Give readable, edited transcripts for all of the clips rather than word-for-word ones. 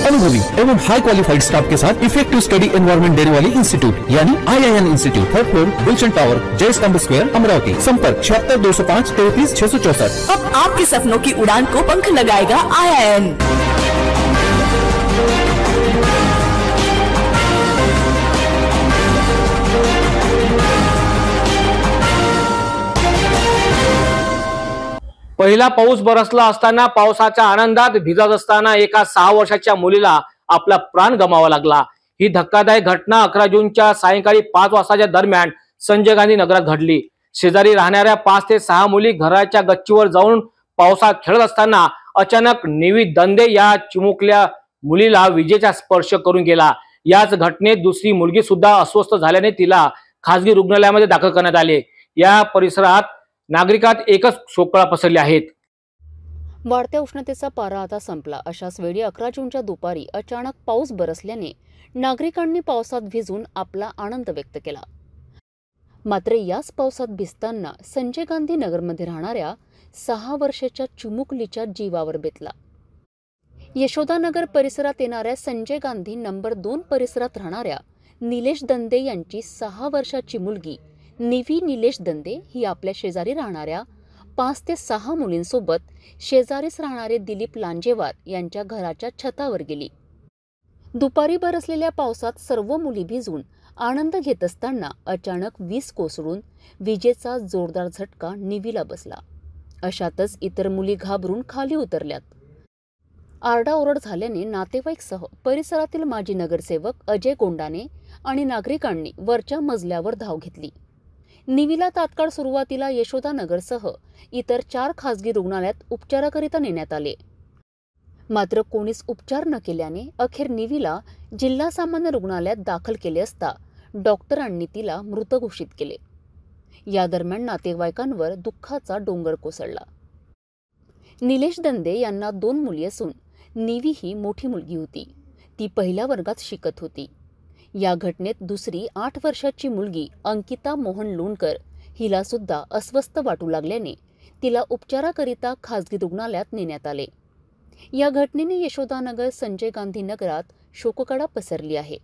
अनुभवी एवं हाई qualified staff के साथ इफेक्टिव स्टडी एनवायरमेंट देने वाली इंस्टीट्यूट यानी IIN institute, 3rd floor, Gulshan tower, Jai Stambh square, Amravati. संपर्क 76 205 33 664। अब आपके सपनों की उड़ान को पंख लगाएगा IIN। पहिला पाऊस बरसला असताना पावसाच्या आनंदात भिजत असताना एका 6 वर्षाच्या मुलीला आपला प्राण गमावा लागला। ही धक्कादायक घटना 11 जूनच्या सायंकाळी 5 वाजताच्या दरम्यान संजय गांधी नगरात घडली। शेजारी राहणाऱ्या 5 ते 6 मुली घराच्या गच्चीवर जाऊन पावसात खेळत असताना अचानक निवी दंदे या चिमुकल्या मुलीला विजेचा स्पर्श करून गेला। याच घटनेत दुसरी मुलगी सुद्धा अस्वस्थ झाल्याने तिला खासगी रुग्णालयामध्ये दाखल करण्यात आले। या परिसरात नागरिकात एकच शोककळा पसरली आहेत। वाढत्या उष्णतेचा पारा आता संपला। अशाच वेळी 11 जूनच्या दुपारी अचानक पाऊस बरसल्याने नागरिकांनी पावसात भिजून आपला आनंद व्यक्त केला। मात्र याच पावसात भिजताना संजय गांधी नगरमध्ये राहणाऱ्या 6 वर्षाच्या चिमुकलीच्या जीवावर बेतला। यशोदानगर परिसरात येणाऱ्या संजय गांधी नंबर 2 परिसरात राहणाऱ्या निलेश दंदे यांची 6 वर्षाची मुलगी निवी निलेश दंदे ही आपल्या शेजारी राहणाऱ्या 5 ते 6 मुलींसोबत शेजारीच राहणारे दिलीप लांजेवार यांच्या घराच्या छतावर गेली। दुपारी बरसलेल्या पावसात सर्व मुली भिजून आनंद घेत असताना अचानक वीज कोसळून विजेचा जोरदार झटका निवीला बसला। अशातच इतर मुली घाबरून खाली उतरल्यात। आरडाओरड झाल्याने नातेवाईकसह परिसरातील माजी नगरसेवक अजय गोंडाने आणि नागरिकांनी वरच्या मजल्यावर धाव घेतली। निवीला तात्काळ सुरुवातीला यशोदानगरसह इतर 4 खासगी रुग्णालयात उपचाराकरिता नेण्यात आले। मात्र कोणीच उपचार न केल्याने अखेर निवीला जिल्हा सामान्य रुग्णालयात दाखल केले असता डॉक्टरांनी तिला मृत घोषित केले। या दरम्यान नातेवाईकांवर दुःखाचा डोंगर कोसळला। निलेश दंदे यांना 2 मुली असून निवी ही मोठी मुलगी होती। ती पहिल्या वर्गात शिकत होती। या घटनेत दुसरी 8 वर्षाची मुलगी अंकिता मोहन लोणकर हिला सुद्धा अस्वस्थ वाटू लागल्याने तिला उपचाराकरिता खासगी रुग्णालयात नेण्यात आले। या घटनेने यशोदानगर संजय गांधी नगरात शोककळा पसरली आहे।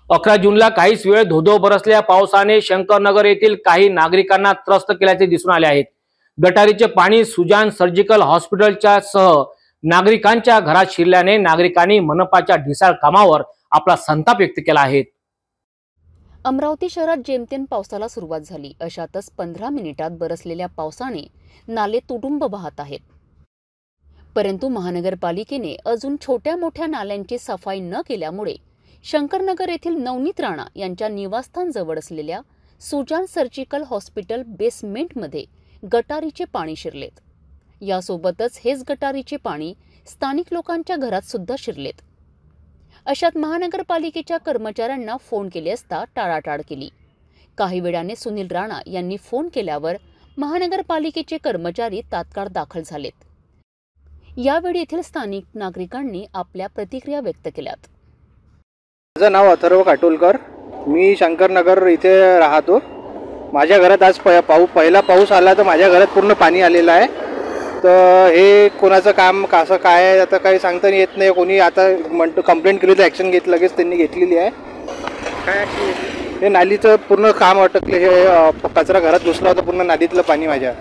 11 जूनला काहीच वेळ धोधो बरसलेल्या पावसाने शंकरनगर येथील काही नागरिकांना त्रस्त केल्याचे दिसून आले आहेत। गटारीचे पाणी सुजान सर्जिकल हॉस्पिटलच्या सह नागरिकांच्या घरात शिरल्याने नागरिकांनी मनपाच्या ढिसाळ कामावर आपला संताप व्यक्त केला आहे। अमरावती शहरात जेमतेम पावसाला सुरुवात झाली। अशातच 15 मिनिटात बरसलेल्या पावसाने नाले तुडुंब वाहत आहेत। परंतु महानगरपालिकेने अजून छोट्या मोठ्या नाल्यांची सफाई न केल्यामुळे शंकरनगर येथील नवनीत राणा यांच्या निवासस्थान जवळ असलेल्या सुजान सर्जिकल हॉस्पिटल बेसमेंटमध्ये गटारीचे पाणी शिरलेत। यासोबतच हेच गटारीचे पाणी स्थानिक लोकांच्या घरात सुद्धा शिरलेत। अशात महानगरपालिकेच्या कर्मचाऱ्यांना फोन केले असता टाळाटाळ केली। काही वेळाने सुनील राणा यांनी फोन केल्यावर महानगरपालिकेचे कर्मचारी तात्काळ दाखल झालेत। यावेळी येथील स्थानिक नागरिकांनी आपल्या प्रतिक्रिया व्यक्त केल्यात। माझं नाव अथर्व काटोलकर, मी शंकरनगर इथे राहतो। माझ्या घरात आज पहिला पाऊस आला तर माझ्या घरात पूर्ण पाणी आलेलं आहे। तर हे कोणाचं काम कसं काय आता काही सांगता येत नाही। कोणी आता म्हणतो कंप्लेंट केली तर ॲक्शन घेतली, लगेच त्यांनी घेतलेली आहे। काय हे नालीचं पूर्ण काम अटकले। हे कचरा घरात घुसला होता, पूर्ण नालीतलं पाणी माझ्या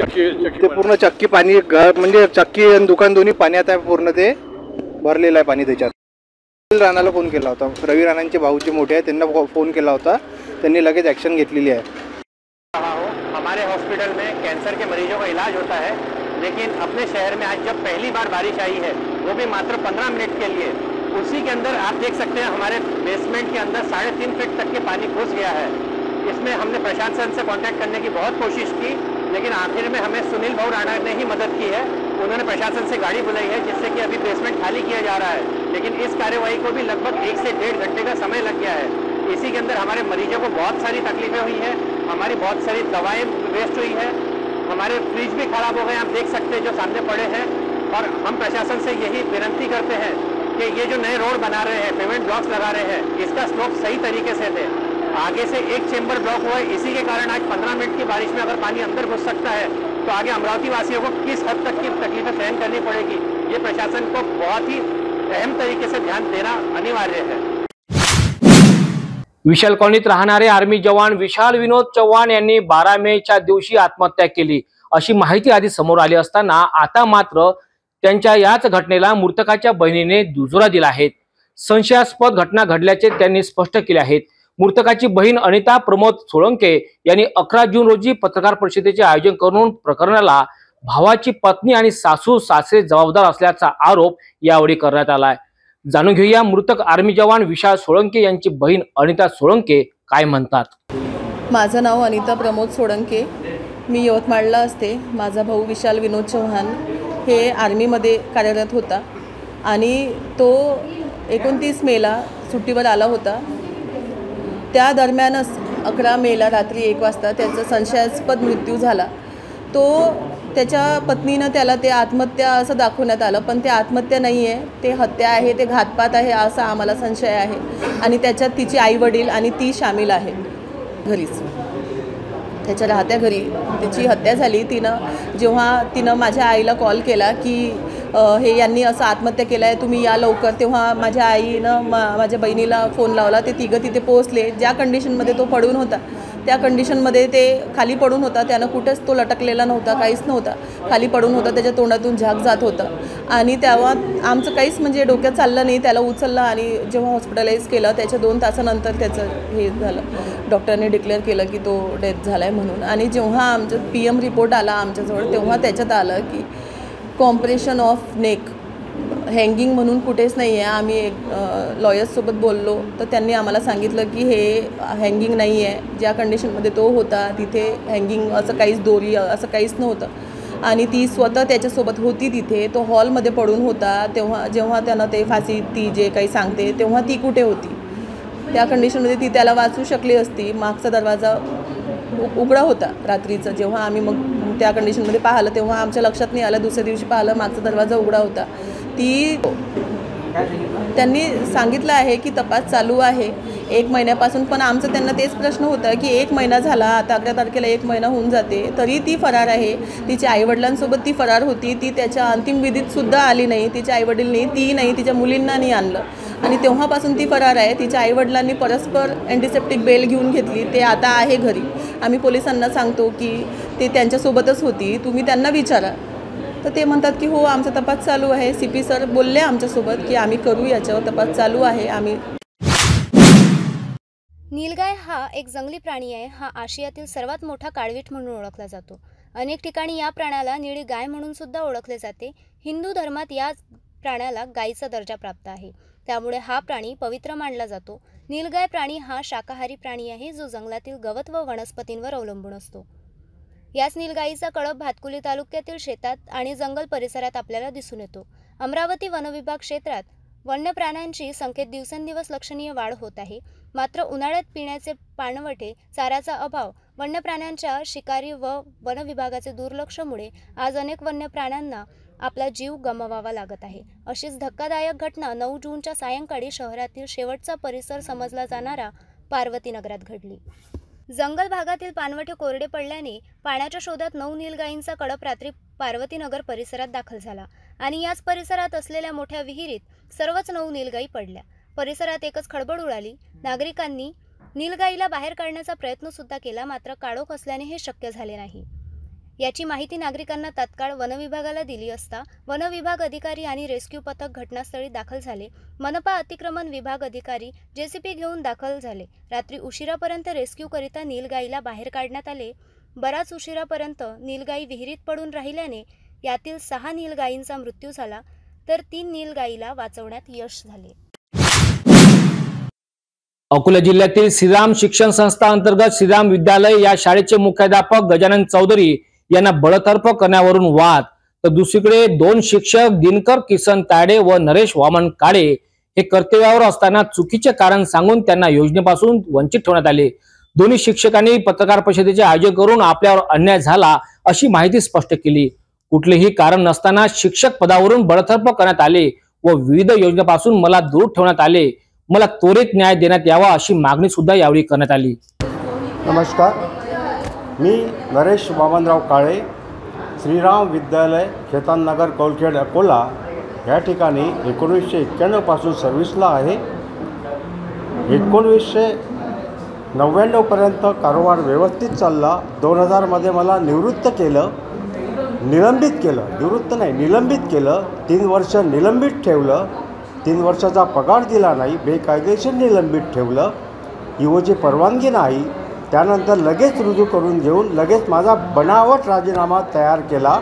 ते पूर्ण चक्की पाणी घर म्हणजे चक्की आणि दुकान दोन्ही पाण्यात आहे। पूर्ण ते भरलेलं आहे पाणी त्याच्यात। राणाला फोन केला होता, रवी राणांचे भाऊचे मोठे आहे, त्यांना फोन केला होता, त्यांनी लगेच ॲक्शन घेतलेली आहे। हमारे हॉस्पिटल में कैंसर के मरीजों का इलाज होता है, लेकिन अपने शहर में आज जब पहली बार बारिश आई है वो भी मात्र 15 मिनट के लिए, उसी के अंदर आप देख सकते हैं हमारे बेसमेंट के अंदर 3.5 फीट तक के पानी घुस गया है। इसमें हमने प्रशासन से कांटेक्ट करने की बहुत कोशिश की, लेकिन आखिर में हमें सुनील भाऊ राणा ने ही मदद की है। उन्होंने प्रशासन से गाड़ी बुलाई है जिससे कि अभी बेसमेंट खाली किया जा रहा है, लेकिन इस कार्यवाही को भी लगभग 1 से 1.5 घंटे का समय लग गया है। इसी के अंदर हमारे मरीजों को बहुत सारी तकलीफें हुई हैं, हमारी बहुत सारी दवाएं वेस्ट हुई है, हमारे फ्रिज भी खराब हो गए, आप देख सकते हैं जो सामने पड़े हैं। और हम प्रशासन से यही विनती करते हैं कि ये जो नए रोड बना रहे हैं, पेमेंट ब्लॉक्स लगा रहे हैं, इसका स्लोप सही तरीके से दे। आगे से एक चेंबर ब्लॉक हुआ है, इसी के कारण आज 15 मिनट की बारिश में अगर पानी अंदर घुस सकता है तो आगे अमरावती वासियों को किस हद तक की तकलीफें सहन करनी पड़ेगी, ये प्रशासन को बहुत ही अहम तरीके से ध्यान देना अनिवार्य है। विशाल कॉलनीत राहणारे आर्मी जवान विशाल विनोद चव्हाण यांनी 12 मेच्या दिवशी आत्महत्या केली अशी माहिती आधी समोर आली असताना आता मात्र त्यांच्या याच घटनेला मृतकाच्या बहिणीने दुजोरा दिला आहे। संशयास्पद घटना घडल्याचे त्यांनी स्पष्ट केले आहे। मृतकाची बहीण अनिता प्रमोद सोळंके यांनी 11 जून रोजी पत्रकार परिषदेचे आयोजन करून प्रकरणाला भावाची पत्नी आणि सासू सासरे जबाबदार असल्याचा आरोप यावेळी करण्यात आलाय। जाणून घेऊया मृतक आर्मी जवान विशाल सोळंके यांची बहीण अनिता सोळंके काय म्हणतात। माझं नाव अनिता प्रमोद सोळंके, मी यवतमाळला असते। माझा भाऊ विशाल विनोद चव्हाण हे आर्मीमध्ये कार्यरत होता आणि तो 29 मेला सुट्टीवर आला होता। त्या दरम्यानच 11 मेला रात्री 1 वाजता त्याचा संशयास्पद मृत्यू झाला। तो त्याच्या पत्नीनं त्याला ते आत्महत्या असं दाखवण्यात आलं, पण ते आत्महत्या नाही आहे, ते हत्या आहे, ते घातपात आहे असा आम्हाला संशय आहे आणि त्याच्यात तिची आईवडील आणि ती सामील आहे। घरीच त्याच्या राहत्या घरी त्याची हत्या झाली। जेव्हा तिनं माझ्या आईला कॉल केला की हे यांनी असं आत्महत्या केलं आहे, तुम्ही या लवकर, तेव्हा माझ्या आईनं माझ्या बहिणीला फोन लावला। ते तिघं तिथे पोहोचले। ज्या कंडिशनमध्ये तो पडून होता त्या कंडिशनमध्ये ते खाली पडून होता, त्यानं कुठेच तो लटकलेला नव्हता, काहीच नव्हता, खाली पडून होता, त्याच्या तोंडातून झाक जात होतं आणि तेव्हा आमचं काहीच म्हणजे डोक्यात चाललं नाही। त्याला उचललं आणि जेव्हा हॉस्पिटलाइज केलं त्याच्या 2 तासानंतर त्याचं हे झालं, डॉक्टरने डिक्लेअर केलं की तो डेथ झाला आहे म्हणून। आणि जेव्हा आमचं PM रिपोर्ट आला आमच्याजवळ तेव्हा त्याच्यात आलं की कॉम्प्रेशन ऑफ नेक, हँगिंग म्हणून कुठेच नाही आहे। आम्ही एक लॉयर्ससोबत बोललो तर त्यांनी आम्हाला सांगितलं की हे हँगिंग नाही आहे, ज्या कंडिशनमध्ये तो होता तिथे हँगिंग असं काहीच दोरी असं काहीच नव्हतं आणि ती स्वतः त्याच्यासोबत होती तिथे, तो हॉलमध्ये पडून होता। तेव्हा जेव्हा त्यानं ते फाशी ती जे काही सांगते तेव्हा ती कुठे होती, त्या कंडिशनमध्ये ती त्याला वाचू शकली असती। मागचा दरवाजा उघडा होता रात्रीचा, जेव्हा आम्ही मग त्या कंडिशनमध्ये पाहिलं तेव्हा आमच्या लक्षात नाही आलं। दुसऱ्या दिवशी पाहिलं मागचा दरवाजा उघडा होता। त्यांनी सांगितलं आहे की तपास चालू आहे 1 महिन्यापासून, पण आमचं त्यांना तेच प्रश्न होता की 1 महिना झाला, आता 11 तारखेला 1 महिना होऊन जाते तरी ती फरार आहे। तिच्या आईवडिलांसोबत ती फरार होती, ती त्याच्या अंतिम विधीतसुद्धा आली नाही, तिच्या आईवडिलांनी ती नाही तिच्या मुलींना नाही आणलं आणि तेव्हापासून ती फरार आहे। तिच्या आईवडिलांनी परस्पर अँटिसेप्टिक बेल घेऊन घेतली, ते आता आहे घरी। आम्ही पोलिसांना सांगतो की ते त्यांच्यासोबतच होती, तुम्ही त्यांना विचारा, तर ते म्हणतात की हो आमचा तपास चालू आहे। CP सर बोलले आमच्यासोबत की आम्ही करू, याच्यावर तपास चालू आहे। आम्ही नीलगाय हा एक जंगली प्राणी आहे। हा आशियातील सर्वात मोठा काळवीट म्हणून ओळखला जातो। अनेक ठिकाणी या प्राण्याला निळी गाय म्हणून सुद्धा ओळखले जाते। हिंदू धर्मात या प्राण्याला गायीचा दर्जा प्राप्त आहे, त्यामुळे हा प्राणी पवित्र मानला जातो। नीलगाय प्राणी हा शाकाहारी प्राणी आहे जो जंगलातील गवत व वनस्पतींवर अवलंबून असतो। याच नीलगाईचा कळप भातकुली तालुक्यातील शेतात आणि जंगल परिसरात आपल्याला दिसून येतो। अमरावती वनविभाग क्षेत्रात वन्य प्राण्यांची संख्येत दिवसेंदिवस लक्षणीय वाढ होत आहे। मात्र उन्हाळ्यात पिण्याचे पाणवठे, चाऱ्याचा अभाव, वन्य प्राण्यांच्या शिकारी व वनविभागाचे दुर्लक्षमुळे आज अनेक वन्य प्राण्यांना आपला जीव गमवावा लागत आहे। अशीच धक्कादायक घटना 9 जूनच्या सायंकाळी शहरातील शेवटचा परिसर समजला जाणारा पार्वती नगरात घडली। जंगल भागातील पाणवठे कोरडे पडल्याने पाण्याच्या शोधात 9 नीलगायींचा कळप रात्री पार्वतीनगर परिसरात दाखल झाला आणि याच परिसरात असलेल्या मोठ्या विहिरीत सर्वच 9 नीलगायी पडल्या। परिसरात एकच खळबळ उडाली। नागरिकांनी नीलगाईला बाहेर काढण्याचा प्रयत्न सुद्धा केला, मात्र काळोख असल्याने हे शक्य झाले नाही। याची माहिती नागरिकांना तात्काळ वनविभागाला दिली असता वनविभाग अधिकारी आणि रेस्क्यू पथक घटनास्थळी दाखल झाले। मनपा अतिक्रमण विभाग अधिकारी JCP घेऊन दाखल झाले। रात्री उशिरापर्यंत रेस्क्यू करिता नीलगाईला बाहेर काढण्यात आले। बराच उशिरापर्यंत नीलगाई विहिरीत पडून राहिल्याने यातील 6 नीलगाईंचा मृत्यू झाला, तर 3 नीलगाईला वाचवण्यात यश झाले। अकोला जिल्ह्यातील श्रीराम शिक्षण संस्था अंतर्गत श्रीराम विद्यालय या शाळेचे मुख्याध्यापक गजानन चौधरी यांना बळतर्फ करण्यावरून वाद, तर दुसरीकडे 2 शिक्षक दिनकर किसन ताडे व नरेश वामन काळे हे कर्तव्यावर असताना चुकीचे कारण सांगून त्यांना योजनेपासून वंचित ठेवण्यात आले। दोन्ही शिक्षकांनी पत्रकार परिषदेचे आयोजन करून आपल्यावर अन्याय झाला अशी माहिती स्पष्ट केली। कुठलेही कारण नसताना शिक्षक पदावरून बळतर्फ करण्यात आले व विविध योजनेपासून मला दूर ठेवण्यात आले। मला त्वरित न्याय देण्यात यावा अशी मागणी सुद्धा यावेळी करण्यात आली। नमस्कार, मी नरेश वामनराव काळे, श्रीराम विद्यालय खेताननगर कौलखेड अकोला या ठिकाणी 1991 पासून सर्व्हिसला आहे। 1999 पर्यंत कारभार व्यवस्थित चालला। 2000 मध्ये मला निवृत्त केलं, निलंबित केलं। 3 वर्ष निलंबित ठेवलं, 3 वर्षाचा पगार दिला नाही, बेकायदेशीर निलंबित ठेवलं, ईओची परवानगी नाही। त्यानंतर लगेच रुजू करून घेऊन लगेच माझा बनावट राजीनामा तयार केला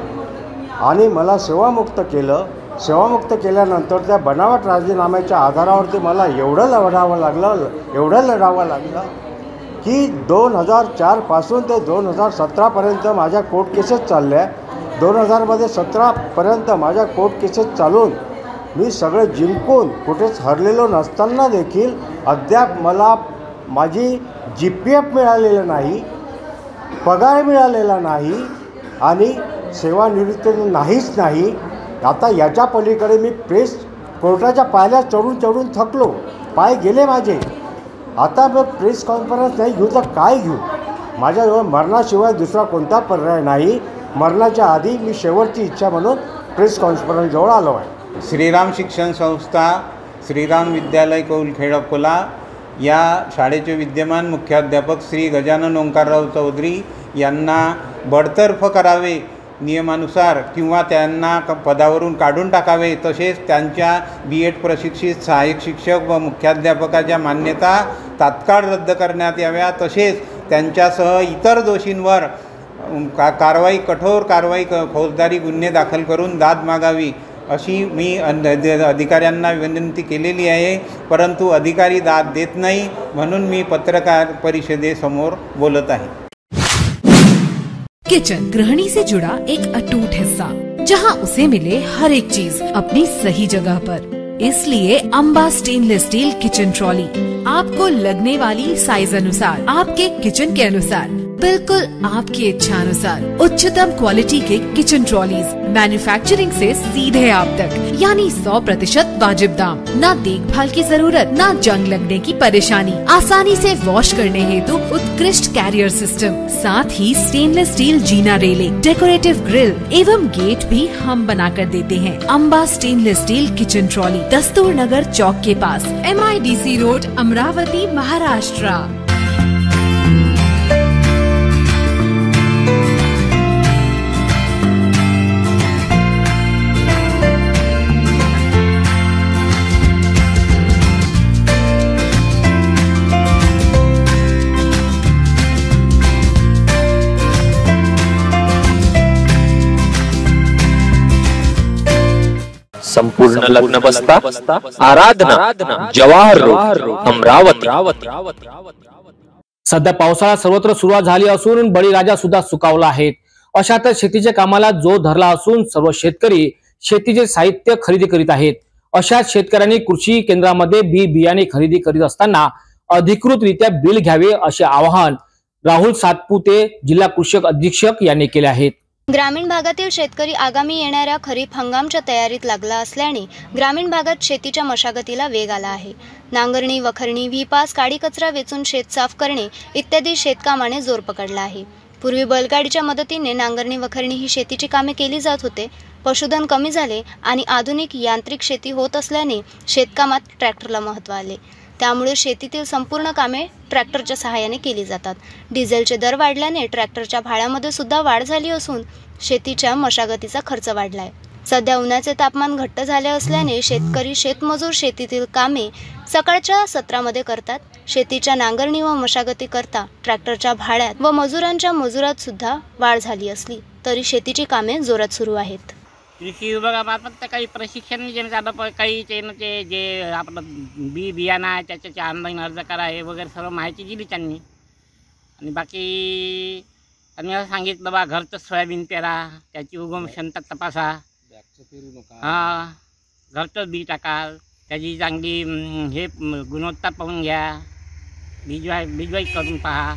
आणि मला सेवामुक्त केलं। सेवामुक्त केल्यानंतर त्या बनावट राजीनाम्याच्या आधारावरती मला एवढं लढावं लागलं की 2004 पासून ते 2017पर्यंत माझ्या कोर्ट केसेस चालल्या। 2000 17पर्यंत माझ्या कोर्ट केसेस चालून मी सगळं जिंकून कुठेच हरलेलो नसताना देखील अद्याप मला माझी GPF मिळालेलं नाही, पगार मिळालेला नाही आणि सेवानिवृत्ती नाहीच नाही। आता याच्या पलीकडे मी कोर्टाच्या पायऱ्या चढून थकलो, पाय गेले माझे। आता मग प्रेस कॉन्फरन्स नाही घेऊ तर काय घेऊ? माझ्याजवळ मरणाशिवाय दुसरा कोणता पर्याय नाही। मरणाच्या आधी मी शेवटची इच्छा म्हणून प्रेस कॉन्फरन्सजवळ आलो आहे। श्रीराम शिक्षण संस्था श्रीराम विद्यालय कौलखेड अकोला या शाळेचे विद्यमान मुख्याध्यापक श्री गजानन ओंकारराव चौधरी यांना बडतर्फ करावे नियमानुसार किंवा त्यांना पदावरून काढून टाकावे। तसेच त्यांच्या BEd प्रशिक्षित सहाय्यक शिक्षक व मुख्याध्यापकाच्या मान्यता तात्काळ रद्द करण्यात याव्या। तसेच त्यांच्यासह इतर दोषींवर कठोर कारवाई फौजदारी गुन्हे दाखल करून दाद मागावी अशी मी अधिकाऱ्यांना विनंती केलेली आहे, परंतु अधिकारी दाद देत नाही, म्हणून मी पत्रकार परिषदेसमोर बोलत आहे। किचन गृहिणी से जुड़ा एक अटूट हिस्सा, जहां उसे मिले हर एक चीज अपनी सही जगह पर। इसलिए Amba stainless steel kitchen trolley आपको लगने वाली साइज अनुसार, आपके किचन के अनुसार, बिल्कुल आपकी इच्छा अनुसार उच्चतम क्वालिटी के किचन ट्रॉलीज मैन्युफैक्चरिंग से सीधे आप तक, यानी 100% वाजिब दाम, ना देखभाल की जरूरत, ना जंग लगने की परेशानी, आसानी से वॉश करने हेतु उत्कृष्ट कैरियर सिस्टम, साथ ही स्टेनलेस स्टील जीना रेलिंग, डेकोरेटिव ग्रिल एवं गेट भी हम बना कर देते हैं। Amba stainless steel kitchen trolley, Dastur Nagar chowk के पास, MIDC रोड, अमरावती, महाराष्ट्र। संपूर्ण लग्न बसता आराधना जवाहर रोड अमरावती। सध्या पावसाळा सर्वत्र सुरुवात झाली असून बळीराजा सुद्धा सुकावला आहे। अशातच शेतीच्या कामाला जोर धरला असून सर्व शेतकरी शेतीचे साहित्य खरेदी करीत आहेत। अशाच शेतकऱ्यांनी कृषी केंद्रामध्ये बियाणे खरेदी करीत असताना अधिकृतरित्या बिल घ्यावे असे आवाहन राहुल सातपुते जिल्हा कृषी अधीक्षक यांनी केले आहे। ग्रामीण भागातील शेतकरी आगामी येणाऱ्या खरीप हंगामच्या तयारीत लागला असल्याने ग्रामीण भागात शेतीच्या मशागतीला वेग आला आहे। नांगरणी, वखरणी, व्हीपास, काडी कचरा वेचून शेत साफ करणे इत्यादी शेतकामाने जोर पकडला आहे। पूर्वी बैलगाडीच्या मदतीने नांगरणी, वखरणी ही शेतीची कामे केली जात होते। पशुधन कमी झाले आणि आधुनिक यांत्रिक शेती होत असल्याने शेतकामात ट्रॅक्टरला महत्त्व आले। त्यामुळे शेतीतील संपूर्ण कामे ट्रॅक्टरच्या सहाय्याने केली जातात। डिझेलचे दर वाढल्याने ट्रॅक्टरच्या भाड्यामध्ये सुद्धा वाढ झाली असून शेतीच्या मशागतीचा खर्च वाढलाय। सध्या उन्हाचे तापमान घट्ट झाले असल्याने शेतकरी शेतमजूर शेतीतील कामे सकाळच्या सत्रामध्ये करतात। शेतीच्या नांगरणी व मशागती करता ट्रॅक्टरच्या भाड्यात व मजुरांच्या मजुरात सुद्धा वाढ झाली असली तरी शेतीची कामे जोरात सुरू आहेत। कृषी विभागामार्फत काही प्रशिक्षण देण्यात आलं, काही ते जे आपलं बियाणं आहे त्याच्याचे ऑनलाईन अर्ज करा हे वगैरे सर्व माहिती दिली त्यांनी। आणि बाकी त्यांनी असं सांगितलं बा घरचं सोयाबीन पेरा, त्याची उगम क्षमता तपासा, हां घरचं बी टाका, त्याची चांगली हे गुणवत्ता पाहून घ्या, बीजवाई करून पहा,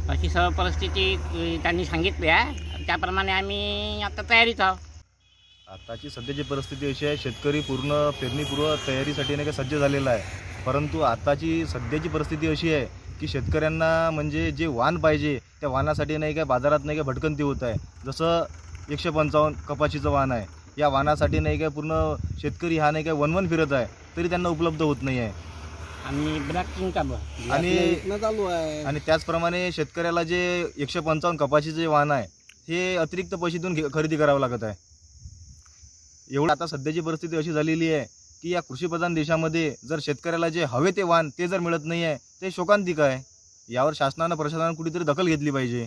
अशी सर्व परिस्थिती त्यांनी सांगितली आहे। त्याप्रमाणे आम्ही आता तयारीत आहोत। आताची सध्याची परिस्थिती अशी आहे, शेतकरी पूर्ण पेरणीपूर्व तयारीसाठी नाही का सज्ज झालेला आहे, परंतु आताची सध्याची परिस्थिती अशी आहे की शेतकऱ्यांना म्हणजे जे वाण पाहिजे त्या वाणासाठी नाही काय बाजारात नाही काय भटकंती होत आहे. जसं 155 कपाशीचं वाण आहे, या वाणासाठी नाही काय पूर्ण शेतकरी हा नाही काय वनवन फिरत आहे तरी त्यांना उपलब्ध होत नाही आहे. आणि त्याचप्रमाणे शेतकऱ्याला जे 155 कपाशीचं जे वाण आहे हे अतिरिक्त पैसे देऊन खरेदी करावं लागत आहे. एवढं आता सध्याची परिस्थिती अशी झालेली आहे की या कृषीप्रधान देशामध्ये जर शेतकऱ्याला जे हवे ते वाण ते जर मिळत नाही आहे ते शोकांतिक आहे. यावर शासनानं प्रशासनानं कुठेतरी दखल घेतली पाहिजे.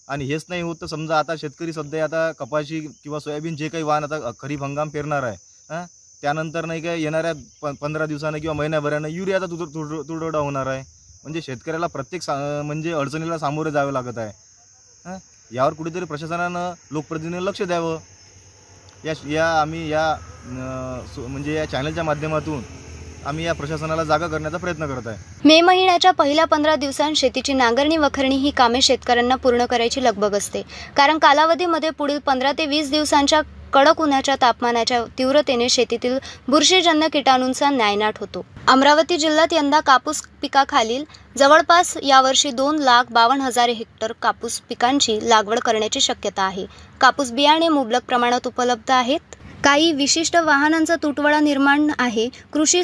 आणि हेच नाही होत तर समजा आता शेतकरी सध्या आता कपाशी किंवा सोयाबीन जे काही वाण आता खरीप हंगाम पेरणार आहे, त्यानंतर नाही काय येणाऱ्या 15 दिवसानं किंवा महिन्याभरानं युरियाचा तुटवडा होणार आहे. म्हणजे शेतकऱ्याला प्रत्येक म्हणजे अडचणीला सामोरे जावं लागत आहे. यावर कुठेतरी प्रशासनानं लोकप्रतिनिधींनी लक्ष द्यावं. आम्ही म्हणजे या चॅनलच्या माध्यमातून आम्ही या प्रशासनाला जागा करण्याचा प्रयत्न करत आहे. मे महिन्याच्या पहिल्या 15 दिवसांत शेतीची नांगरणी वखरणी ही कामे शेतकऱ्यांना पूर्ण करायची लगबग असते. कारण कालावधीमध्ये पुढील 15 ते 20 दिवसांच्या कडक उन्हाच्या तापमानाच्या तीव्रतेने शेतीतील बुरशीजन्य कीटाणूंचा नायनाट होतो. अमरावती जिल्ह्यात यंदा कापूस पिकाखालील जवळपास यावर्षी 2,52,000 हेक्टर कापूस पिकांची लागवड करण्याची शक्यता आहे. कापूस बियाणे मुबलक प्रमाणात उपलब्ध आहेत. काही विशिष्ट वाहनांचा तुटवडा निर्माण आहे. कृषी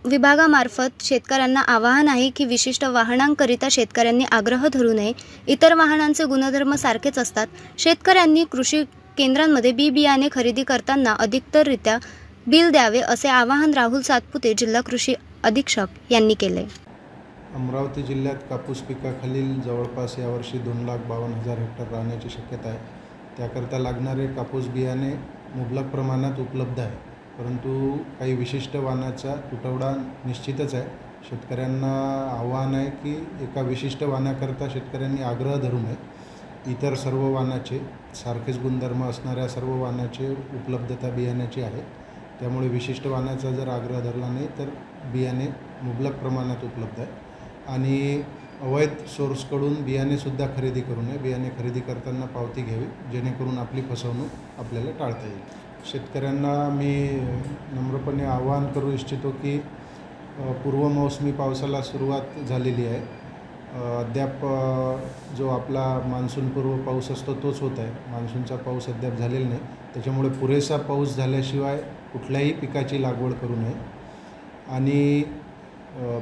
विभागामार्फत शेतकऱ्यांना आवाहन आहे की विशिष्ट वाहनांकरिता शेतकऱ्यांनी आग्रह धरू नये. इतर वाहनांचे गुणधर्म सारखेच असतात. शेतकऱ्यांनी कृषी केंद्रांमध्ये बियाणे खरेदी करताना अधिकतररित्या बिल द्यावे असे आवाहन राहुल सातपुते जिल्हा कृषी अधीक्षक यांनी केले. अमरावती जिल्ह्यात कापूस पिकाखालील जवळपास यावर्षी 2,52,000 हेक्टर राहण्याची शक्यता आहे. त्याकरता लागणारे कापूस बियाणे मुबलक प्रमाणात उपलब्ध आहे. परंतु काही विशिष्ट वाणाचा तुटवडा निश्चितच आहे. शेतकऱ्यांना आव्हान आहे की एका विशिष्ट वाणाकरता शेतकऱ्यांनी आग्रह धरू नये. इतर सर्व वाणाचे सारखेच गुणधर्म असणाऱ्या सर्व वाणाचे उपलब्धता बियाण्याची आहे. त्यामुळे विशिष्ट वाणाचा जर आग्रह धरला नाही तर बियाणे मुबलक प्रमाणात उपलब्ध आहे. आणि अवैध सोर्सकडून बियाणेसुद्धा खरेदी करू नये. बियाणे खरेदी करताना पावती घ्यावी जेणेकरून आपली फसवणूक आपल्याला टाळता येईल. शेतकऱ्यांना मी नम्रपणे आवाहन करू इच्छितो की पूर्वमोसमी पावसाला सुरुवात झालेली आहे. अद्याप जो आपला मान्सूनपूर्व पाऊस असतो तोच होत आहे. मान्सूनचा पाऊस अद्याप झालेला नाही. त्याच्यामुळे पुरेसा पाऊस झाल्याशिवाय कुठल्याही पिकाची लागवड करू नये. आणि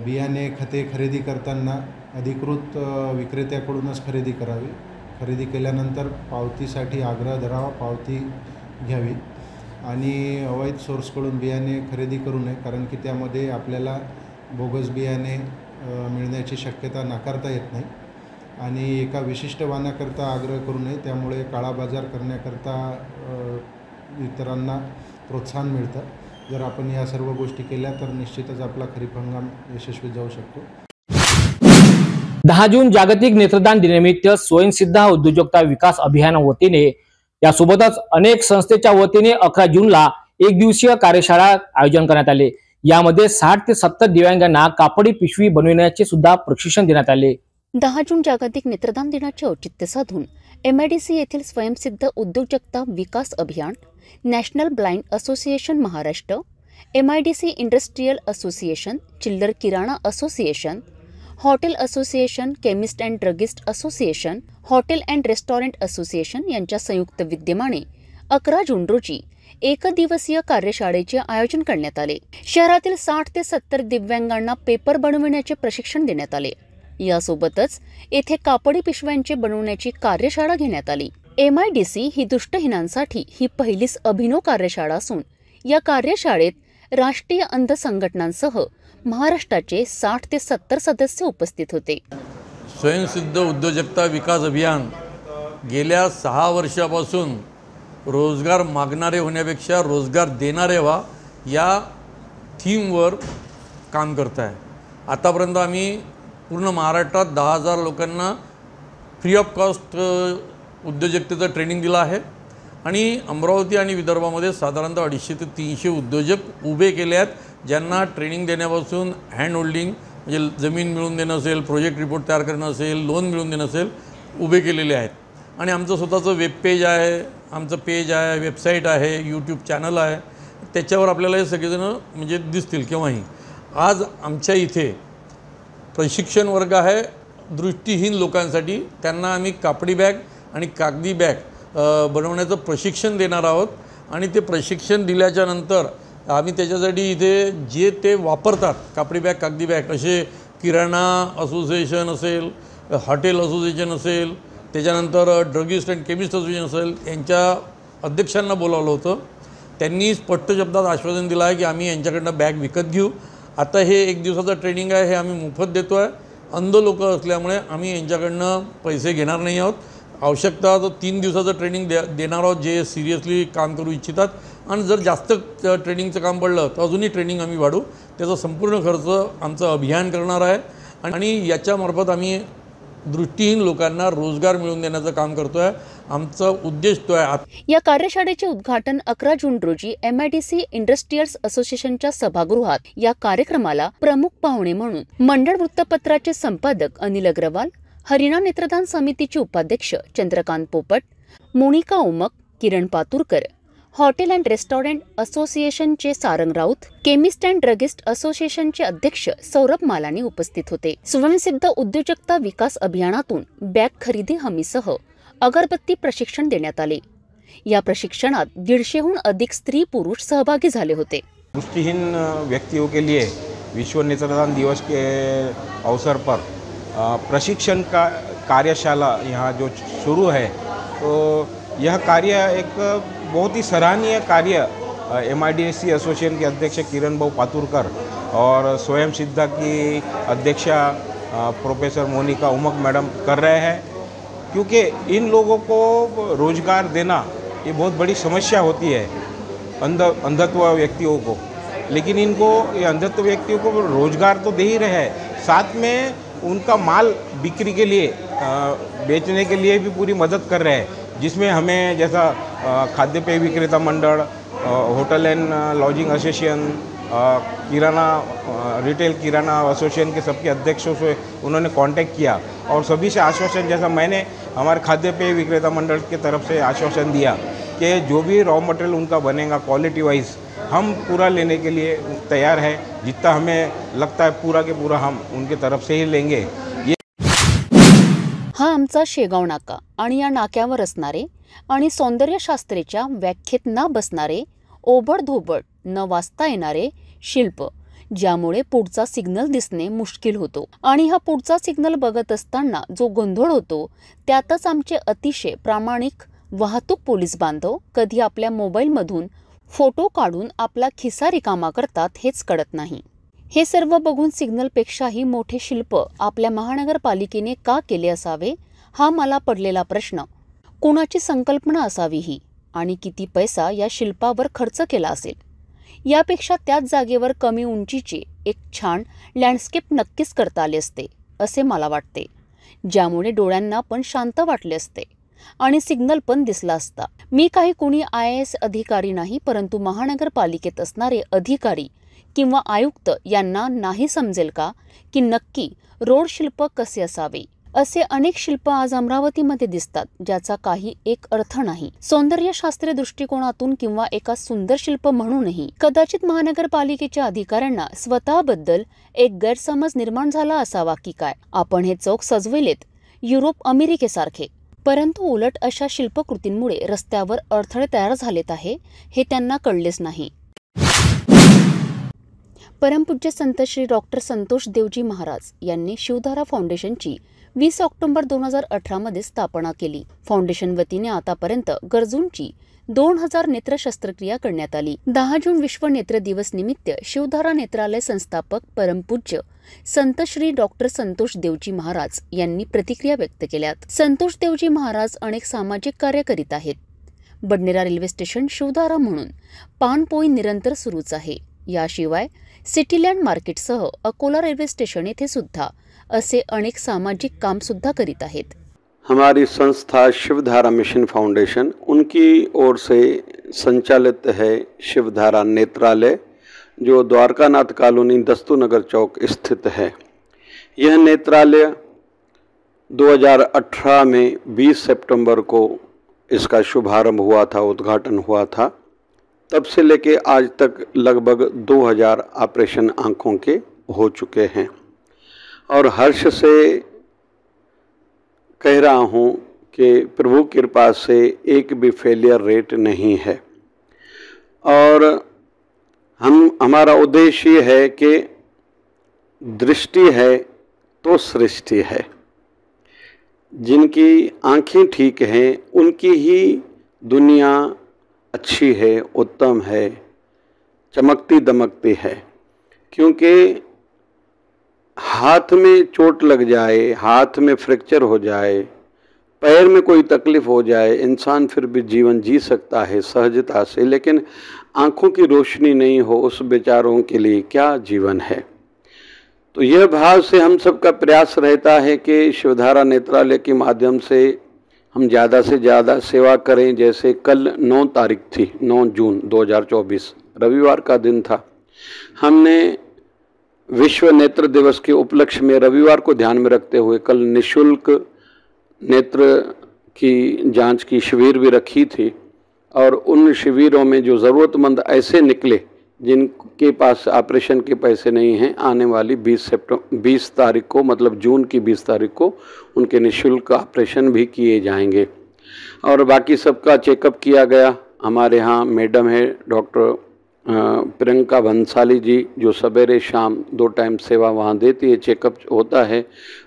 बियाणे खते खरेदी करताना अधिकृत विक्रेत्याकडूनच खरेदी करावी. खरेदी केल्यानंतर पावतीसाठी आग्रह धरावा, पावती घ्यावी. आणि अवैध सोर्सकडून बियाणे खरेदी करू नये कारण की त्यामध्ये आपल्याला बोगस बियाणे मिळण्याची शक्यता नाकारता येत नाही. आणि एका विशिष्ट वाणाकरता आग्रह करू नये. त्यामुळे काळा बाजार करण्याकरता इतरांना प्रोत्साहन मिळतं. जर आपण या सर्व गोष्टी केल्या तर निश्चितच आपला खरीप हंगाम यशस्वी जाऊ शकतो. 10 जून जागतिक नेत्रदान दिनानिमित्त स्वयंसिद्ध उद्योजकता विकास अभियाना वतीने यासोबतच अनेक संस्थेच्या वतीने 11 जूनला एक दिवसीय कार्यशाळा आयोजन करण्यात आले. यामध्ये 60 ते 70 दिव्यांगांना कापडी पिशवी बनविण्याचे सुद्धा प्रशिक्षण देण्यात आले. 10 जून जागतिक नेत्रदान दिनाचे औचित्य साधून MIDC येथील स्वयंसिद्ध उद्योजकता विकास अभियान, national blind association Maharashtra, MIDC industrial association, चिल्लर किराणा association, hotel association, chemist and druggist association, hotel and restaurant association यांच्या संयुक्त विद्यमाने 11 जून रोजी एकदिवसीय कार्यशाळेचे आयोजन करण्यात आले. शहरातील 60 ते 70 दिव्यांगांना पेपर बनविण्याचे प्रशिक्षण देण्यात आले. यासोबतच येथे कापडी पिशव्यांचे बनवण्याची कार्यशाळा घेण्यात आली. MIDC ही दृष्टहीनांसाठी ही पहिलीच अभिनव कार्यशाळा असून या कार्यशाळेत राष्ट्रीय अंध संघटनांसह महाराष्ट्राचे 60 ते 70 सदस्य उपस्थित होते. स्वयंसिद्ध उद्योजकता विकास अभियान गेल्या 6 वर्षापासून रोजगार मागणारे होण्यापेक्षा रोजगार देणारे व्हा या थीमवर काम करत आहे. आतापर्यंत आम्ही पूर्ण महाराष्ट्रात 10,000 लोकांना फ्री ऑफ कॉस्ट उद्योजकतेचं ट्रेनिंग दिलं आहे. आणि अमरावती आणि विदर्भामध्ये साधारणतः 250 ते 300 उद्योजक उभे केले आहेत, ज्यांना ट्रेनिंग देण्यापासून हँड होल्डिंग म्हणजे जमीन मिळवून देणं असेल, प्रोजेक्ट रिपोर्ट तयार करणं असेल, लोन मिळवून देणं असेल, उभे केलेले आहेत. आणि आमचं स्वतःचं वेब पेज आहे, आमचं पेज आहे, वेबसाईट आहे, यूट्यूब चॅनल आहे. त्याच्यावर आपल्याला हे सगळेजणं म्हणजे दिसतील केव्हाही. आज आमच्या इथे प्रशिक्षण वर्ग आहे दृष्टिहीन लोकांसाठी. त्यांना आम्ही कापडी बॅग आणि कागदी बॅग बनवण्याचं प्रशिक्षण देणार आहोत आणि ते प्रशिक्षण दिल्याच्या नंतर आम्ही त्याच्यासाठी इथे जे ते वापरतात कापडी बॅग कागदी बॅग असे किराणा असोसिएशन असेल, हॉटेल असोसिएशन असेल, त्याच्यानंतर ड्रगिस्ट अँड केमिस्ट असोसिएशन असेल, यांच्या अध्यक्षांना बोलावलं होतं. त्यांनी स्पष्ट शब्दात आश्वासन दिलं आहे की आम्ही यांच्याकडनं बॅग विकत घेऊ. आता हे 1 दिवसाचं ट्रेनिंग आहे, हे आम्ही मोफत देतो आहे. अंध लोक असल्यामुळे आम्ही यांच्याकडनं पैसे घेणार नाही आहोत. आवश्यकता तर 3 दिवसाचं ट्रेनिंग देणार आहोत जे सिरियसली काम करू इच्छितात. आणि जर जास्त ट्रेनिंगचं काम पडलं तर अजूनही ट्रेनिंग आम्ही वाढू. त्याचा संपूर्ण खर्च आमचं अभियान करणार आहे आणि याच्यामार्फत आम्ही दृष्टिहीन लोकांना रोजगार मिळवून देण्याचं काम करतो आहे. आमचा उद्देश तो आहे. या कार्यशाळेचे उद्घाटन 11 जून रोजी MIDC इंडस्ट्रियल्स असोसिएशनच्या सभागृहात. या कार्यक्रमाला प्रमुख पाहुणे म्हणून मंडळ वृत्तपत्राचे संपादक अनिल अग्रवाल, हरिणा नेत्रदान समितीचे उपाध्यक्ष चंद्रकांत पोपट, मोनिका उमक, किरण पातुरकर, हॉटेल अँड रेस्टॉरंट असोसिएशनचे Sarang Raut, chemist and druggist असोसिएशनचे अध्यक्ष सौरभ मालानी उपस्थित होते. स्वयंसिद्ध उद्योजकता विकास अभियानातून बॅग खरेदी हमीसह अगरबत्ती प्रशिक्षण देण्यात आले. या प्रशिक्षणात 150हून अधिक स्त्री पुरुष सहभागी झाले होते. दृष्टिहीन व्यक्तियों के लिए विश्व नेत्रदान दिवस के अवसर पर प्रशिक्षण का कार्यशाला यहाँ जो शुरू है, तो यह कार्य एक बहुत ही सराहनीय कार्य MIDC एसोसिएशन के अध्यक्ष किरण भाऊ पातुरकर और स्वयं सिद्धा की अध्यक्षा प्रोफेसर मोनिका उमक मैडम कर रहे हैं. क्योंकि इन लोगों को रोज़गार देना ये बहुत बड़ी समस्या होती है अंधत्व व्यक्तियों को. लेकिन इनको ये अंधत्व व्यक्तियों को रोज़गार तो दे ही रहे हैं, साथ में उनका माल बिक्री के लिए बेचने के लिए भी पूरी मदद कर रहे हैं. जिसमें हमें जैसा खाद्य पेय विक्रेता मंडल, होटल एंड लॉजिंग एसोसिएशन, किराना रिटेल किराना एसोसिएशन के सबके अध्यक्षों से उन्होंने कांटेक्ट किया और सभी से आश्वासन, जैसा मैंने हमारे खाद्य पेय विक्रेता मंडल की तरफ से आश्वासन दिया कि जो भी रॉ मटेरियल उनका बनेगा क्वालिटी वाइज हम पूरा लेने के लिए तैयार है. जितना हमें लगता है पूरा के पूरा हम उनके तरफ से ही लेंगे. हा आमचा शेगाव नाका आणि या नाक्यावर असणारे आणि सौंदर्यशास्त्रेच्या व्याख्येत न बसणारे, ओबडधोबड न वाचता येणारे शिल्प, ज्यामुळे पुढचा सिग्नल दिसणे मुश्किल होतो. आणि हा पुढचा सिग्नल बघत असताना जो गोंधळ होतो, त्यातच आमचे अतिशय प्रामाणिक वाहतूक पोलीस बांधव कधी आपल्या मोबाईलमधून फोटो काढून आपला खिसा रिकामा करतात हेच कळत नाही. हे सर्व बघून सिग्नलपेक्षाही मोठे शिल्प आपल्या महानगरपालिकेने का केले असावे हा मला पडलेला प्रश्न. कोणाची संकल्पना असावी ही आणि किती पैसा या शिल्पावर खर्च केला असेल. यापेक्षा त्याच जागेवर कमी उंचीचे एक छान लँडस्केप नक्कीच करता आले असते असे मला वाटते, ज्यामुळे डोळ्यांना पण शांत वाटले असते आणि सिग्नल पण दिसला असता. मी काही कोणी IAS अधिकारी नाही, परंतु महानगरपालिकेत असणारे अधिकारी किंवा आयुक्त यांना नाही समजेल का की नक्की रोड शिल्प कसे असावे. असे अनेक शिल्प आज अमरावतीमध्ये दिसतात ज्याचा काही एक अर्थ नाही. सौंदर्यशास्त्रीय दृष्टिकोनातून किंवा एका सुंदर शिल्प म्हणूनही कदाचित महानगरपालिकेच्या अधिकाऱ्यांना स्वतःबद्दल एक गैरसमज निर्माण झाला असावा की काय. आपण हे चौक सजविलेत युरोप अमेरिकेसारखे, परंतु उलट अशा शिल्पकृतींमुळे रस्त्यावर अडथळे तयार झालेत आहे हे त्यांना कळलेच नाही. परमपूज्य संत श्री डॉक्टर संतोष देवजी महाराज यांनी शिवधारा फाउंडेशनची 20 ऑक्टोबर 2018 मध्ये स्थापना केली. फाउंडेशन वतीने आतापर्यंत गरजूंची 2000 नेत्र शस्त्रक्रिया करण्यात आली. 10 जून विश्व नेत्र दिवस निमित्त शिवधारा नेत्रालय संस्थापक परमपूज्य संत श्री डॉक्टर संतोष देवजी महाराज यांनी प्रतिक्रिया व्यक्त केल्यात. संतोष देवजी महाराज अनेक सामाजिक कार्य करीत आहेत. बडनेरा रेल्वे स्टेशन शिवधारा म्हणून पानपोई निरंतर सुरूच आहे. याशिवाय सिटीलँड मार्केटसह अकोला रेल्वे स्टेशन येथे सुद्धा असे अनेक सामाजिक काम सुद्धा करीत आहेत. हमारी संस्था शिवधारा मिशन फाउंडेशन उनकी ओर से संचालित है शिवधारा नेत्रालय, जो द्वारकानाथ कॉलोनी दस्तूनगर चौक स्थित है. यह नेत्रालय 2018 में 20 सितंबर को इसका शुभारंभ हुआ था, उद्घाटन हुआ था. तब से लेके आज तक लगभग 2000 ऑपरेशन आँखों के हो चुके हैं और हर्ष से कह रहा हूँ कि प्रभु कृपा से एक भी फेलियर रेट नहीं है। और हमारा उद्देश्य ये है कि दृष्टि है तो सृष्टि है। जिनकी आँखें ठीक हैं उनकी ही दुनिया अच्छी है, उत्तम है, चमकती दमकती है। क्योंकि हाथ में चोट लग जाए, हाथ में फ्रैक्चर हो जाए, पैर में कोई तकलीफ हो जाए, इंसान फिर भी जीवन जी सकता है सहजता से, लेकिन आँखों की रोशनी नहीं हो उस बेचारों के लिए क्या जीवन है। तो यह भाव से हम सबका प्रयास रहता है कि शिवधारा नेत्रालय के माध्यम से हम ज़्यादा से ज़्यादा सेवा करें। जैसे कल 9 तारीख थी, 9 जून 2024 रविवार का दिन था। हमने विश्व नेत्र दिवस के उपलक्ष्य में रविवार को ध्यान में रखते हुए कल निःशुल्क नेत्र की जांच की शिविर भी रखी थी। और उन शिविरों में जो ज़रूरतमंद ऐसे निकले जिनके पास ऑपरेशन के पैसे नहीं हैं, आने वाली 20 तारीख को, मतलब जून की 20 तारीख को उनके निःशुल्क ऑपरेशन भी किए जाएंगे। और बाकी सबका चेकअप किया गया। हमारे यहाँ मैडम है डॉक्टर प्रियंका भंसाली जी, जो सवेरे शाम 2 टाइम सेवा वहाँ देती है। चेकअप होता है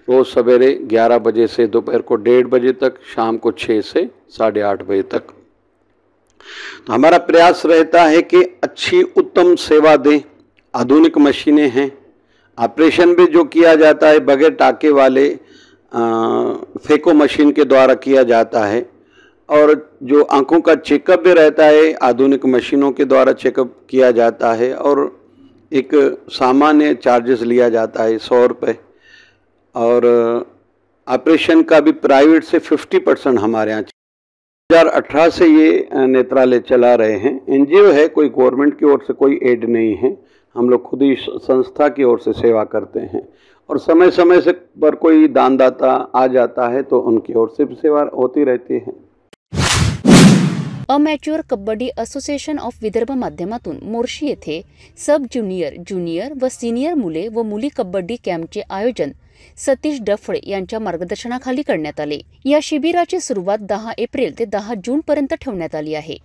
रोज़ सवेरे 11 बजे से दोपहर को 1:30 बजे तक, शाम को 6 से 8:30 बजे तक। तो हमारा प्रयास रहता है कि अच्छी उत्तम सेवा दें। आधुनिक मशीनें हैं, ऑपरेशन भी जो किया जाता है बगैर टाके वाले फेको मशीन के द्वारा किया जाता है। और जो आँखों का चेकअप भी रहता है आधुनिक मशीनों के द्वारा चेकअप किया जाता है। और एक सामान्य चार्जेस लिया जाता है 100 रुपये। और ऑपरेशन का भी प्राइवेट से 50% हमारे यहाँ 2018 से ये नेत्रालय चला रहे हैं। एनजीओ है, कोई गवर्नमेंट की ओर से कोई एड नहीं है। हम लोग खुद ही संस्था की ओर से सेवा करते हैं। और समय समय से पर कोई दानदाता आ जाता है तो उनकी ओर से भी सेवा होती रहती है। Amateur kabaddi association of Vidarbha माध्यमातून मोर्शी येथे सब ज्युनियर, ज्युनियर व सिनियर मुले व मुली कबड्डी कॅम्पचे आयोजन सतीश डफळे यांच्या मार्गदर्शनाखाली करण्यात आले। या शिबिराची सुरुवात 10 एप्रिल ते 10 जून पर्यंत ठेवण्यात आली आहे।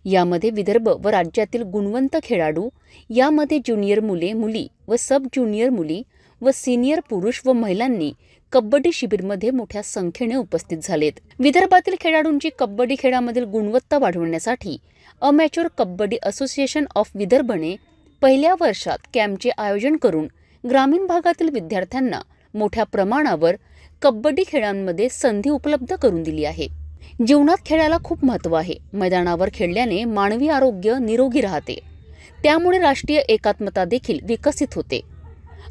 यामध्ये विदर्भ व राज्यातील गुणवंत खेळाडू, यामध्ये ज्युनियर मुले, मुली व सब ज्युनियर मुली व सिनियर पुरुष व महिलांनी कबड्डी शिबिरमध्ये मोठ्या संख्येने उपस्थित झालेत। विदर्भातील खेळाडूंची कबड्डी खेळामधील गुणवत्ता वाढवण्यासाठी अमॅच्युअर कबड्डी असोसिएशन ऑफ विदर्भने पहिल्या वर्षात कॅम्पचे आयोजन करून ग्रामीण भागातील विद्यार्थ्यांना मोठ्या प्रमाणावर कबड्डी खेळांमध्ये संधी उपलब्ध करून दिली आहे। जीवनात खेळाला खूप महत्त्व आहे। मैदानावर खेळल्याने मानवी आरोग्य निरोगी राहते, त्यामुळे राष्ट्रीय एकात्मता देखील विकसित होते।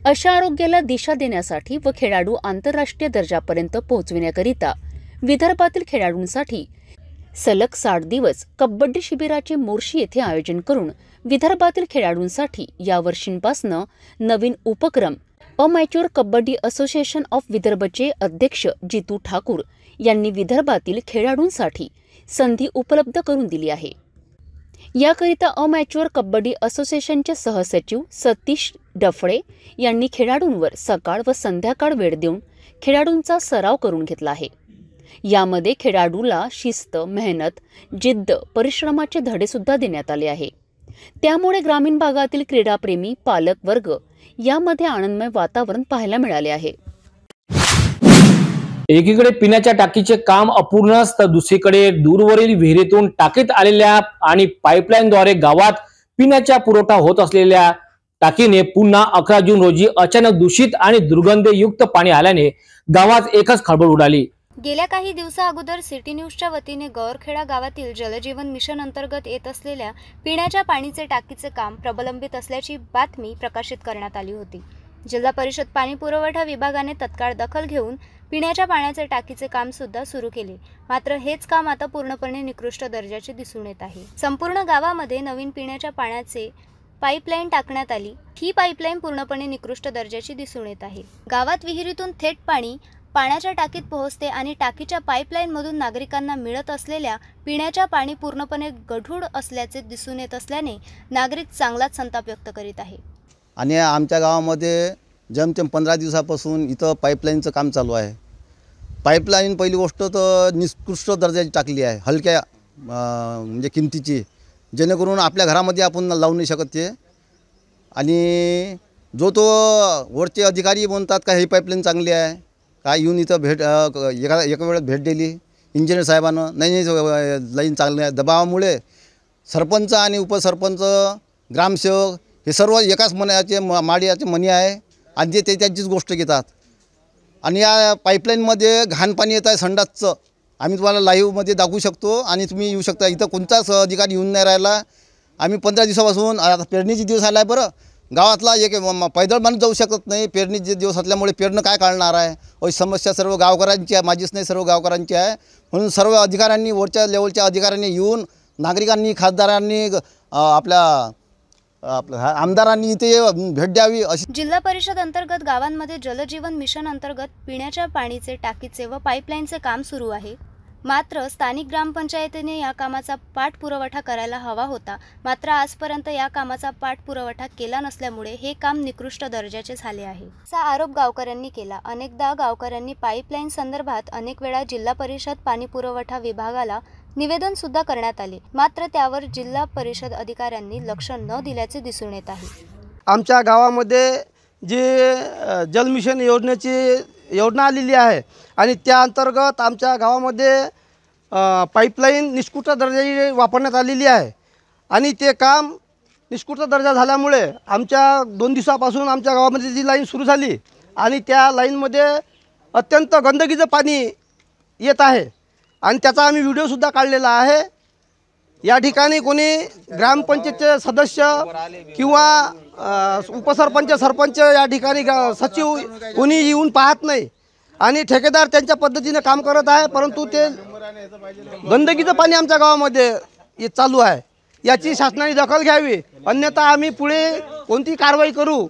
अशा आरोग्याला दिशा देण्यासाठी व खेळाडू आंतरराष्ट्रीय दर्जापर्यंत पोहोचविण्याकरिता विदर्भातील खेळाडूंसाठी सलग 60 दिवस कबड्डी शिबिराचे मोर्शी येथे आयोजन करून विदर्भातील खेळाडूंसाठी यावर्षींपासून नवीन उपक्रम अमॅच्युअर कबड्डी असोसिएशन ऑफ विदर्भचे अध्यक्ष जितू ठाकूर यांनी विदर्भातील खेळाडूंसाठी संधी उपलब्ध करून दिली आहे। याकरिता अमॅच्युअर कबड्डी असोसिएशनचे सहसचिव सतीश डफळे यांनी खेळाडूंवर सकाळ व संध्याकाळ वेळ देऊन खेळाडूंचा सराव करून घेतला आहे। यामध्ये खेळाडूला शिस्त, मेहनत, जिद्द, परिश्रमाचे धडे सुद्धा देण्यात आले आहे। त्यामुळे ग्रामीण भागातील क्रीडाप्रेमी पालक वर्ग यामध्ये आनंदमय वातावरण पाहायला मिळाले आहे। एकीकडे पिण्याच्या टाकीचे काम अपूर्ण तर दुसरीकडे दूरवरील विहिरीतून टाकीत आलेल्या आणि पाईपलाईनद्वारे गावात पिण्याचा पुरवठा होत असलेल्या टाकीने पुन्हा 11 जून रोजी अचानक दूषित आणि दुर्गंधयुक्त पाणी आल्याने गावात एकच खळबळ उडाली। गेल्या काही दिवसा अगोदर सिटी न्यूजच्या वतीने गौरखेडा गावातील जलजीवन मिशन अंतर्गत येत असलेल्या पिण्याच्या पाणीचे टाकीचे काम प्रलंबित असल्याची बातमी प्रकाशित करण्यात आली होती। जिल्हा परिषद पाणी पुरवठा विभागाने तत्काळ दखल घेऊन पिण्याच्या पाण्याचे टाकीचे काम सुद्धा सुरू केले। मात्र हेच काम आता पूर्णपणे निकृष्ट दर्जाचे दिसून येत आहे। संपूर्ण गावामध्ये नवीन पिण्याच्या पाण्याचे पाईपलाईन टाकण्यात आली। ही पाईपलाईन पूर्णपणे निकृष्ट दर्जाची दिसून येत आहे। गावात विहिरीतून थेट पाणी पाण्याच्या टाकीत पोहोचते आणि टाकीच्या पाईपलाईन मधून नागरिकांना मिळत असलेल्या पिण्याच्या पाणी पूर्णपणे गढूळ असल्याचे दिसून येत असल्याने नागरिक चांगलाच संताप व्यक्त करीत आहे। आणि आमच्या गावामध्ये जेमतेम 15 दिवसापासून इथं पाईपलाईनचं काम चालू आहे. पाईपलाईन पहिली गोष्ट तर निकृष्ट दर्जाची टाकली आहे, हलक्या म्हणजे किमतीची, जेणेकरून आपल्या घरामध्ये आपण लावू नाही शकत ते. आणि जो तो वरचे अधिकारी म्हणतात का ही पाईपलाईन चांगली आहे, काय येऊन इथं एका वेळेत भेट दिली इंजिनियर साहेबांना, नाही लाईन चांगली आहे. दबावामुळे सरपंच आणि उपसरपंच, ग्रामसेवक हे सर्व एकाच मनाचे माडियाचे मनी आहे आणि ते त्यांचीच गोष्ट घेतात. आणि या पाईपलाईनमध्ये घाण पाणी येत आहे संडासचं. आम्ही तुम्हाला लाईव्हमध्ये दाखवू शकतो आणि तुम्ही येऊ शकता. इथं कोणताच अधिकारी येऊन नाही राहिला. आम्ही 15 दिवसापासून, आता पेरणीचे दिवस आला आहे, बरं गावातला एक पैदल माणूस जाऊ शकत नाही. पेरणीचे दिवस असल्यामुळे पेरणं काय काढणार आहे, अशी समस्या सर्व गावकऱ्यांची आहे, माझीच नाही सर्व गावकऱ्यांची आहे. म्हणून सर्व अधिकाऱ्यांनी, वरच्या लेवलच्या अधिकाऱ्यांनी येऊन, नागरिकांनी, खासदारांनी, आपल्या आमदारांनी इथे भेट द्यावी अशी. जिल्हा परिषद अंतर्गत गावांमध्ये जलजीवन मिशन अंतर्गत पिण्याच्या पाणीचे, टाकीचे व पाईपलाईनचे काम सुरू आहे. मात्र स्थानिक ग्रामपंचायतीने या कामाचा पाठपुरावा करायला हवा होता. मात्र आजपर्यंत या कामाचा पाठपुरावा केला नसल्यामुळे हे काम निकृष्ट दर्जाचे झाले आहे, असा आरोप गावकऱ्यांनी केला. अनेकदा गावकऱ्यांनी पाईपलाईन संदर्भात अनेक वेळा जिल्हा परिषद पाणी पुरवठा विभागाला निवेदन सुद्धा करण्यात आले. मात्र त्यावर जिल्हा परिषद अधिकाऱ्यांनी लक्ष न दिल्याचे दिसून येत आहे. आमच्या गावामध्ये जे जल मिशन योजनेची योजना आलेली आहे आणि त्या अंतर्गत आमच्या गावामध्ये पाईपलाईन निष्कृत दर्जाची वापरण्यात आलेली आहे. आणि ते काम निष्कृत दर्जा झाल्यामुळे आमच्या 2 दिवसापासून आमच्या गावामध्ये जी लाईन सुरू झाली आणि त्या लाईनमध्ये अत्यंत गंदगीचं पाणी येत आहे आणि त्याचा आम्ही व्हिडिओसुद्धा काढलेला आहे. या ठिकाणी कोणी ग्रामपंचायतचे सदस्य किंवा उपसरपंच, सरपंच, या ठिकाणी सचिव कोणी येऊन पाहत नाही आणि ठेकेदार त्यांच्या पद्धतीने काम करत आहे. परंतु ते गंदगीचं पाणी आमच्या गावामध्ये चालू आहे. याची शासनाने दखल घ्यावी, अन्यथा आम्ही पुढे कोणती कारवाई करू